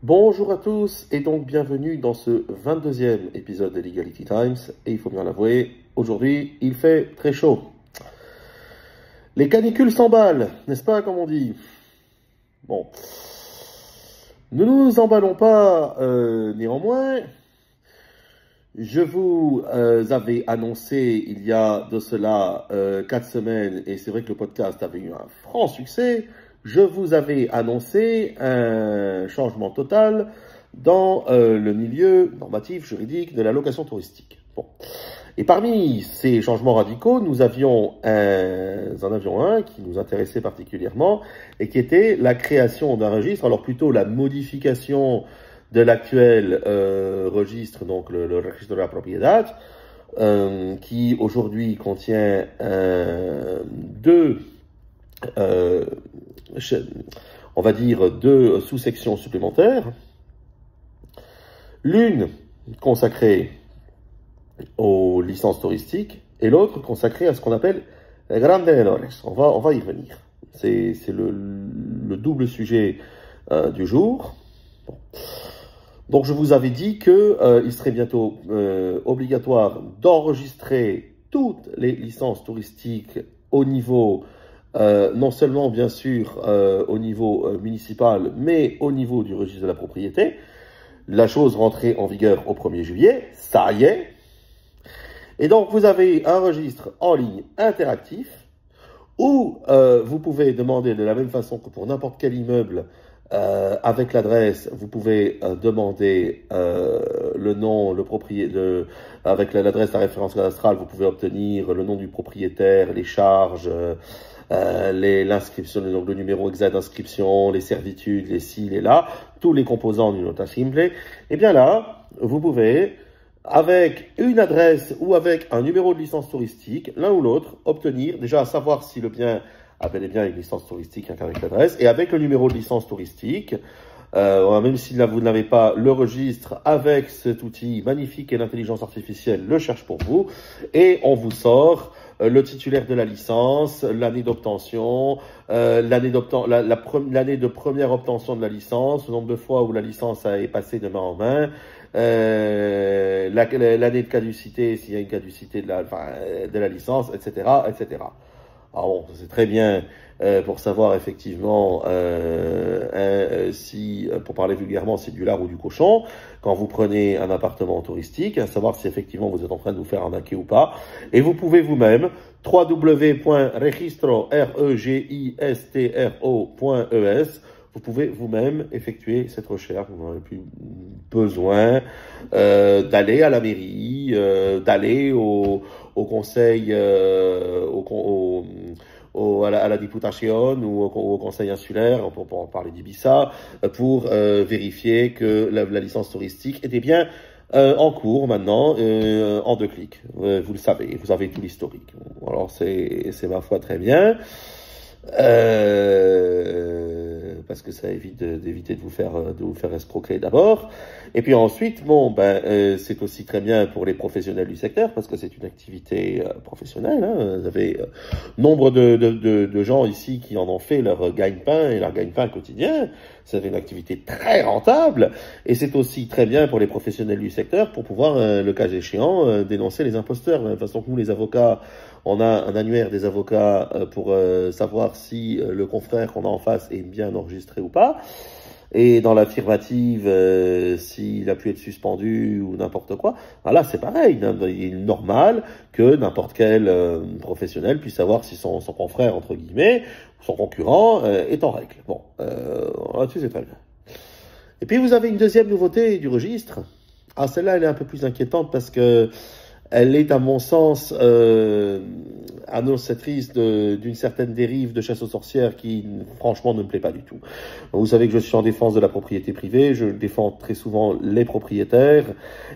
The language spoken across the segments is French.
Bonjour à tous et donc bienvenue dans ce 22e épisode de Legality Times. Et il faut bien l'avouer, aujourd'hui il fait très chaud. Les canicules s'emballent, n'est-ce pas comme on dit? Bon, ne nous emballons pas néanmoins. Je vous avais annoncé il y a de cela 4 semaines, et c'est vrai que le podcast avait eu un franc succès, je vous avais annoncé un changement total dans le milieu normatif, juridique de la location touristique. Bon. Et parmi ces changements radicaux, nous en avions un qui nous intéressait particulièrement, et qui était la création d'un registre, alors plutôt la modification de l'actuel registre, donc le registre de la propriété, qui aujourd'hui contient deux sous-sections supplémentaires. L'une consacrée aux licences touristiques et l'autre consacrée à ce qu'on appelle grandes menores. On va y revenir. C'est le double sujet du jour. Bon. Donc je vous avais dit qu'il serait bientôt obligatoire d'enregistrer toutes les licences touristiques au niveau, non seulement bien sûr au niveau municipal, mais au niveau du registre de la propriété. La chose rentrait en vigueur au 1er juillet, ça y est. Et donc vous avez un registre en ligne interactif où vous pouvez demander de la même façon que pour n'importe quel immeuble, avec l'adresse, vous pouvez demander le nom, le propriétaire, avec l'adresse, la référence cadastrale, vous pouvez obtenir le nom du propriétaire, les charges, l'inscription, le numéro exact d'inscription, les servitudes, les ci, les là, tous les composants d'une nota simple. Et bien là, vous pouvez, avec une adresse ou avec un numéro de licence touristique, l'un ou l'autre, obtenir, déjà à savoir si le bien a bel et bien une licence touristique avec l'adresse, et avec le numéro de licence touristique, même si là vous n'avez pas le registre, avec cet outil magnifique et l'intelligence artificielle le cherche pour vous, et on vous sort le titulaire de la licence, l'année d'obtention, l'année de première obtention de la licence, le nombre de fois où la licence est passée de main en main, l'année de caducité, s'il y a une caducité de la licence, etc., etc. Alors bon, c'est très bien pour savoir effectivement si, pour parler vulgairement, c'est du lard ou du cochon, quand vous prenez un appartement touristique, à savoir si effectivement vous êtes en train de vous faire arnaquer ou pas. Et vous pouvez vous-même, www.registro.es, vous pouvez vous-même effectuer cette recherche. Vous n'aurez plus besoin d'aller à la mairie, d'aller au conseil, à la députation ou au conseil insulaire, pour parler d'Ibiza, pour vérifier que la licence touristique était bien en cours maintenant, en 2 clics. Vous le savez, vous avez tout l'historique. Alors c'est ma foi très bien. Parce que ça évite d'éviter de vous faire escroquer d'abord. Et puis ensuite, c'est aussi très bien pour les professionnels du secteur, parce que c'est une activité professionnelle. Hein. Vous avez nombre de gens ici qui en ont fait leur gagne-pain et leur gagne-pain quotidien. C'est une activité très rentable, et c'est aussi très bien pour les professionnels du secteur pour pouvoir, le cas échéant, dénoncer les imposteurs. De la même façon que nous, les avocats, on a un annuaire des avocats pour savoir si le confrère qu'on a en face est bien enregistré ou pas. Et dans l'affirmative, s'il a pu être suspendu ou n'importe quoi, là c'est pareil. Il est normal que n'importe quel professionnel puisse savoir si son confrère, entre guillemets, son concurrent, est en règle. Bon, là-dessus c'est très bien. Et puis vous avez une deuxième nouveauté du registre. Ah, celle-là, elle est un peu plus inquiétante parce que elle est, à mon sens, annonciatrice d'une certaine dérive de chasse aux sorcières qui, franchement, ne me plaît pas du tout. Vous savez que je suis en défense de la propriété privée, je défends très souvent les propriétaires,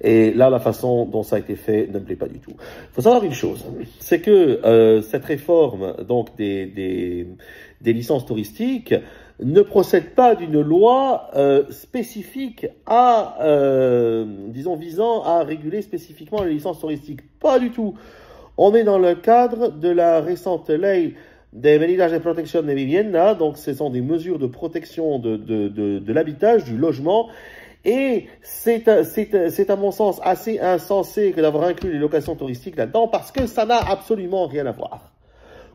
et là, la façon dont ça a été fait ne me plaît pas du tout. Il faut savoir une chose, c'est que cette réforme donc des licences touristiques ne procède pas d'une loi spécifique visant à réguler spécifiquement les licences touristiques. Pas du tout. On est dans le cadre de la récente ley des medidas de protection de vivienda, donc ce sont des mesures de protection de l'habitage, du logement, et c'est à mon sens assez insensé que d'avoir inclus les locations touristiques là-dedans, parce que ça n'a absolument rien à voir.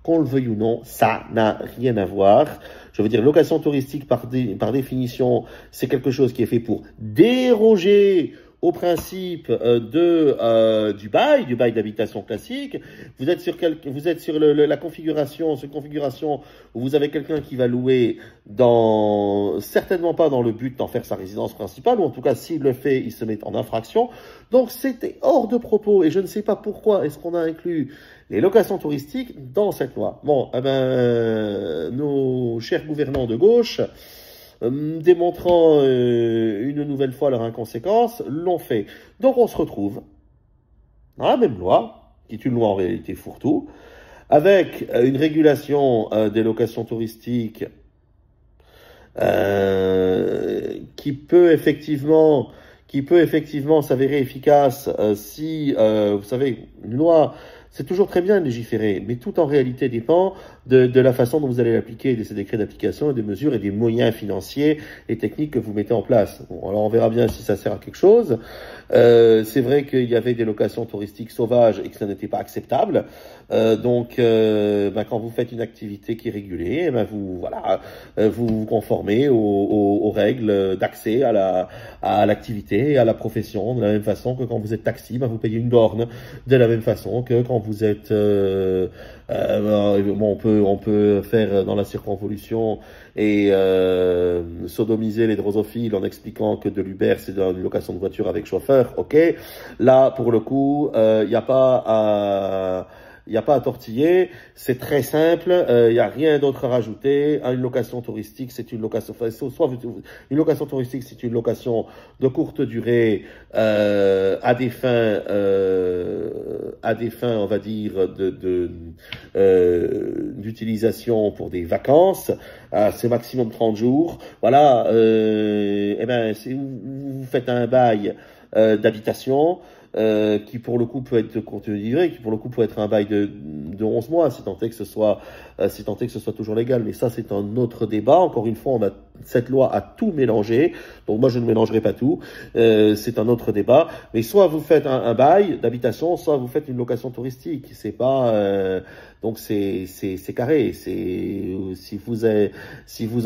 Qu'on le veuille ou non, ça n'a rien à voir. Je veux dire, location touristique, par définition, c'est quelque chose qui est fait pour déroger au principe du bail d'habitation classique. Vous êtes sur la configuration, cette configuration où vous avez quelqu'un qui va louer certainement pas dans le but d'en faire sa résidence principale, ou en tout cas, s'il le fait, il se met en infraction. Donc, c'était hors de propos, et je ne sais pas pourquoi est-ce qu'on a inclus les locations touristiques dans cette loi. Bon, nos chers gouvernants de gauche, démontrant une nouvelle fois leur inconséquence, l'ont fait. Donc on se retrouve dans la même loi, qui est une loi en réalité fourre-tout, avec une régulation des locations touristiques qui peut effectivement s'avérer efficace si, vous savez, une loi, c'est toujours très bien de légiférer, mais tout en réalité dépend de la façon dont vous allez l'appliquer, de ces décrets d'application et des mesures et des moyens financiers et techniques que vous mettez en place. Bon, alors on verra bien si ça sert à quelque chose. C'est vrai qu'il y avait des locations touristiques sauvages et que ça n'était pas acceptable. Donc, quand vous faites une activité qui est régulée, vous vous conformez aux règles d'accès à l'activité et à la profession, de la même façon que quand vous êtes taxi, vous payez une borne, de la même façon que quand vous êtes on peut faire dans la circonvolution et sodomiser les drosophiles en expliquant que de l'Uber c'est une location de voiture avec chauffeur, ok. Là, pour le coup, il n'y a pas à tortiller, c'est très simple, il n'y a rien d'autre à rajouter. Une location touristique, c'est une location, une location touristique, c'est une location de courte durée à des fins, on va dire, d'utilisation pour des vacances. C'est maximum 30 jours. Voilà, si vous faites un bail d'habitation, qui pour le coup peut être de courte durée, qui pour le coup peut être un bail de 11 mois, si tant est que ce soit toujours légal. Mais ça, c'est un autre débat. Encore une fois, cette loi a tout mélangé. Donc moi, je ne mélangerai pas tout. C'est un autre débat. Mais soit vous faites un bail d'habitation, soit vous faites une location touristique. C'est pas, donc c'est carré. Si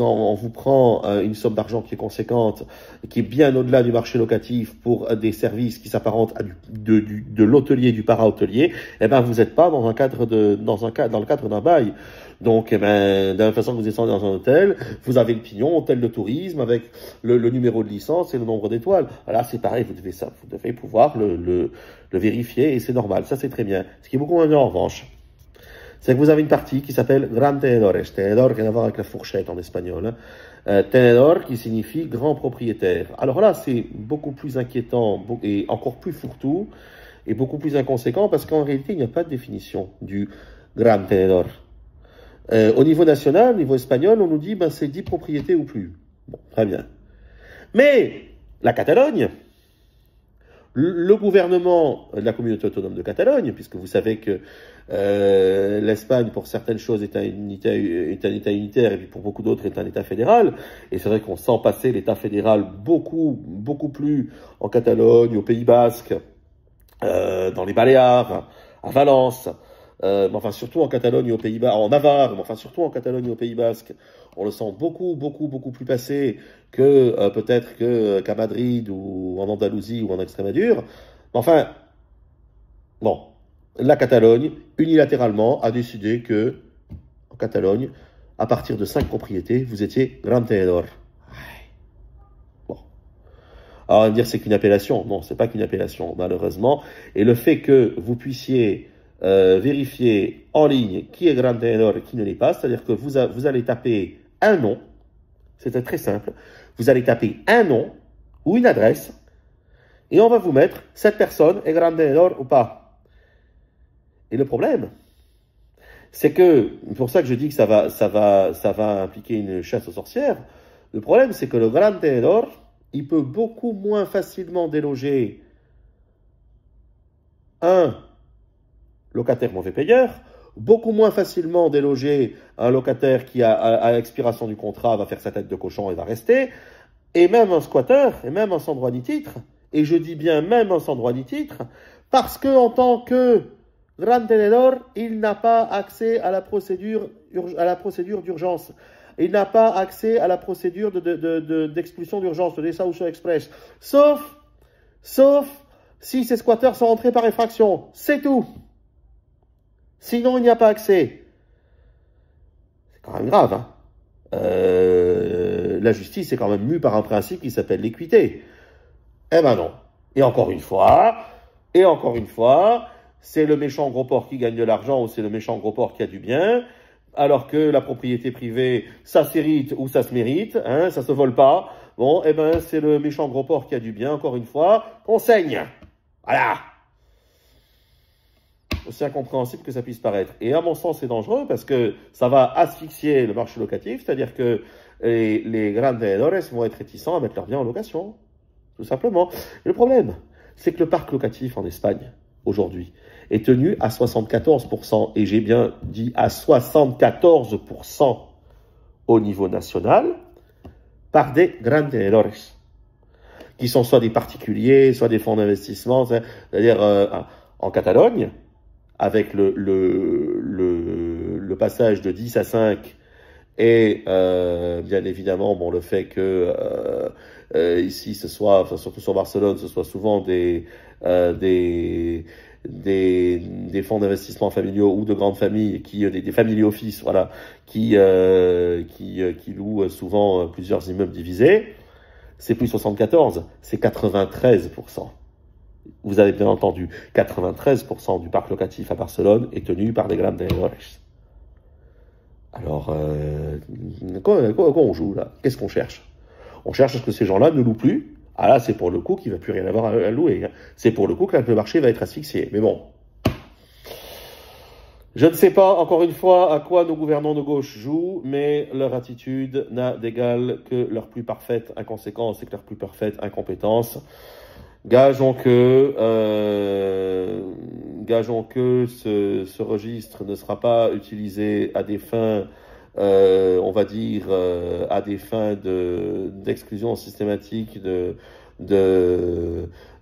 on vous prend une somme d'argent qui est conséquente, qui est bien au-delà du marché locatif pour des services qui s'apparentent à de l'hôtelier, du para-hôtelier, vous n'êtes pas dans le cadre d'un bail. Donc, de la même façon que vous êtes dans un hôtel, vous avez le pignon, hôtel de tourisme, avec le numéro de licence et le nombre d'étoiles. Là, c'est pareil, vous devez pouvoir le vérifier et c'est normal. Ça, c'est très bien. Ce qui est beaucoup moins bien, en revanche, c'est que vous avez une partie qui s'appelle Gran Tenedores. Tenedor, rien à voir avec la fourchette en espagnol. Tenedor, qui signifie grand propriétaire. Alors là, c'est beaucoup plus inquiétant et encore plus fourre-tout et beaucoup plus inconséquent parce qu'en réalité, il n'y a pas de définition du Gran Tenedor. Au niveau national, au niveau espagnol, on nous dit c'est 10 propriétés ou plus. Bon, très bien. Mais la Catalogne, le gouvernement de la communauté autonome de Catalogne, puisque vous savez que l'Espagne, pour certaines choses, est un État unitaire, et puis pour beaucoup d'autres, est un État fédéral. Et c'est vrai qu'on sent passer l'État fédéral beaucoup, beaucoup plus en Catalogne, au Pays Basque, dans les Baléares, à Valence, surtout en Catalogne et au Pays Basque, en Navarre, surtout en Catalogne et au Pays Basque, on le sent beaucoup, beaucoup, beaucoup plus passé que peut-être qu'à Madrid ou en Andalousie ou en Extrémadure. La Catalogne, unilatéralement, a décidé que, en Catalogne, à partir de 5 propriétés, vous étiez Gran Tenedor. Bon. Alors, on va me dire c'est qu'une appellation. Non, c'est pas qu'une appellation, malheureusement. Et le fait que vous puissiez vérifier en ligne qui est Gran Tenedor et qui ne l'est pas, c'est-à-dire que vous allez taper un nom, c'est très simple, vous allez taper un nom ou une adresse, et on va vous mettre cette personne est Gran Tenedor ou pas. Et le problème, c'est que, pour ça que je dis que ça va impliquer une chasse aux sorcières, le problème c'est que le Gran Tenedor, il peut beaucoup moins facilement déloger un locataire mauvais payeur, beaucoup moins facilement déloger un locataire qui, à l'expiration du contrat, va faire sa tête de cochon et va rester, et même un squatter, et même un sans droit ni titre, et je dis bien même un sans droit ni titre, parce que en tant que gran tenedor, il n'a pas accès à la procédure d'urgence. Il n'a pas accès à la procédure d'expulsion d'urgence, de desahucio express. Sauf si ces squatteurs sont entrés par effraction. C'est tout. Sinon, il n'y a pas accès. C'est quand même grave, hein. La justice est quand même mue par un principe qui s'appelle l'équité. Eh ben non. Et encore une fois, c'est le méchant gros porc qui gagne de l'argent ou c'est le méchant gros porc qui a du bien, alors que la propriété privée, ça s'hérite ou ça se mérite, hein, ça se vole pas. Bon, eh ben, c'est le méchant gros porc qui a du bien, encore une fois, qu'on saigne. Voilà. Aussi incompréhensible que ça puisse paraître. Et à mon sens, c'est dangereux parce que ça va asphyxier le marché locatif, c'est-à-dire que les grandes tenedores vont être réticents à mettre leurs biens en location. Tout simplement. Et le problème, c'est que le parc locatif en Espagne, aujourd'hui, est tenu à 74%, et j'ai bien dit à 74% au niveau national, par des grandes tenedores, qui sont soit des particuliers, soit des fonds d'investissement, c'est-à-dire en Catalogne, avec le passage de 10 à 5, et bien évidemment, bon, le fait que ici, surtout sur Barcelone, ce soit souvent des fonds d'investissement familiaux ou de grandes familles, des family office, voilà, qui louent souvent plusieurs immeubles divisés. C'est plus 74, c'est 93%. Vous avez bien entendu, 93% du parc locatif à Barcelone est tenu par des grandes tenedores. Alors, quoi on joue là? Qu'est-ce qu'on cherche? On cherche à ce que ces gens-là ne louent plus. Ah là, c'est pour le coup qu'il ne va plus rien avoir à louer, hein. C'est pour le coup que le marché va être asphyxié. Mais bon. Je ne sais pas, encore une fois, à quoi nos gouvernants de gauche jouent, mais leur attitude n'a d'égal que leur plus parfaite inconséquence et que leur plus parfaite incompétence. Gageons que ce registre ne sera pas utilisé à des fins, on va dire, à des fins d'exclusion systématique de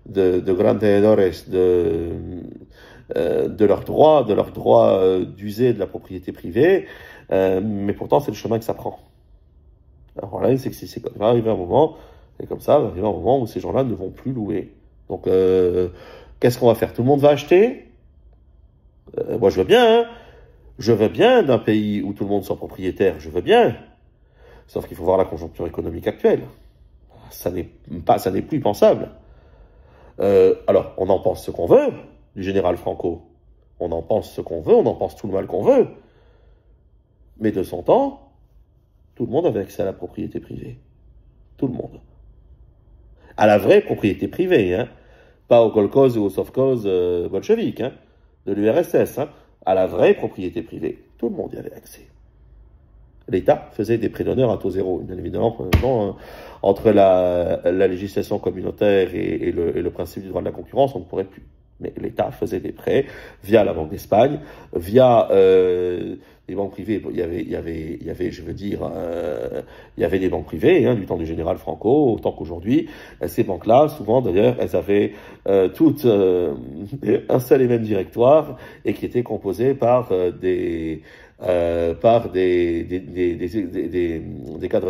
grandes tenedores, de leur droit d'user de la propriété privée, mais pourtant c'est le chemin que ça prend. Alors là, c'est que il va arriver un moment, et comme ça, il va arriver un moment où ces gens-là ne vont plus louer. Donc, qu'est-ce qu'on va faire? Tout le monde va acheter? Moi, je veux bien, hein. Je veux bien d'un pays où tout le monde soit propriétaire, je veux bien. Sauf qu'il faut voir la conjoncture économique actuelle. Ça n'est plus pensable. Alors, on en pense ce qu'on veut, du général Franco. On en pense ce qu'on veut, on en pense tout le mal qu'on veut. Mais de son temps, tout le monde avait accès à la propriété privée. Tout le monde. À la vraie propriété privée, hein. Pas au kolkhoz ou au sovkhoz bolchevique, hein, de l'URSS, hein. À la vraie propriété privée. Tout le monde y avait accès. L'État faisait des prêts d'honneur à taux zéro. Bien évidemment, entre la législation communautaire et le principe du droit de la concurrence, on ne pourrait plus. Mais l'État faisait des prêts via la Banque d'Espagne, via les banques privées. Il y avait, je veux dire, il y avait des banques privées, hein, du temps du général Franco, autant qu'aujourd'hui. Ces banques-là, souvent d'ailleurs, elles avaient toutes un seul et même directoire et qui était composé par des cadres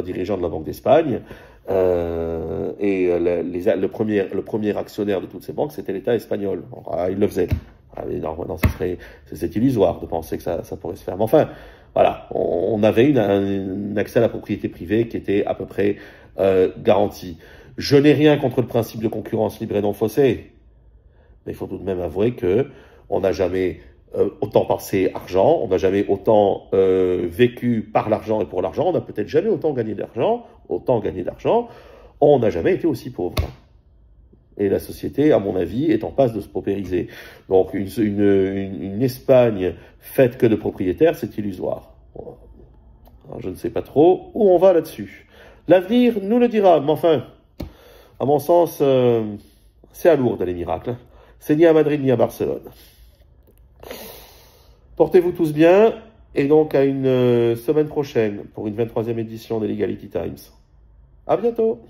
dirigeants de la Banque d'Espagne. Le premier actionnaire de toutes ces banques, c'était l'État espagnol. Alors, il le faisait. Non, c'est illusoire de penser que ça pourrait se faire. Mais enfin, voilà, on avait un accès à la propriété privée qui était à peu près garanti. Je n'ai rien contre le principe de concurrence libre et non faussée, mais il faut tout de même avouer que on n'a jamais autant pensé argent, on n'a jamais autant vécu par l'argent et pour l'argent, on n'a peut-être jamais autant gagné d'argent, on n'a jamais été aussi pauvre. Et la société, à mon avis, est en passe de se paupériser. Donc une Espagne faite que de propriétaires, c'est illusoire. Alors, je ne sais pas trop où on va là-dessus. L'avenir nous le dira, mais enfin, à mon sens, c'est à Lourdes les miracles. C'est ni à Madrid ni à Barcelone. Portez-vous tous bien, et donc à une semaine prochaine pour une 23e édition des Legality Times. À bientôt!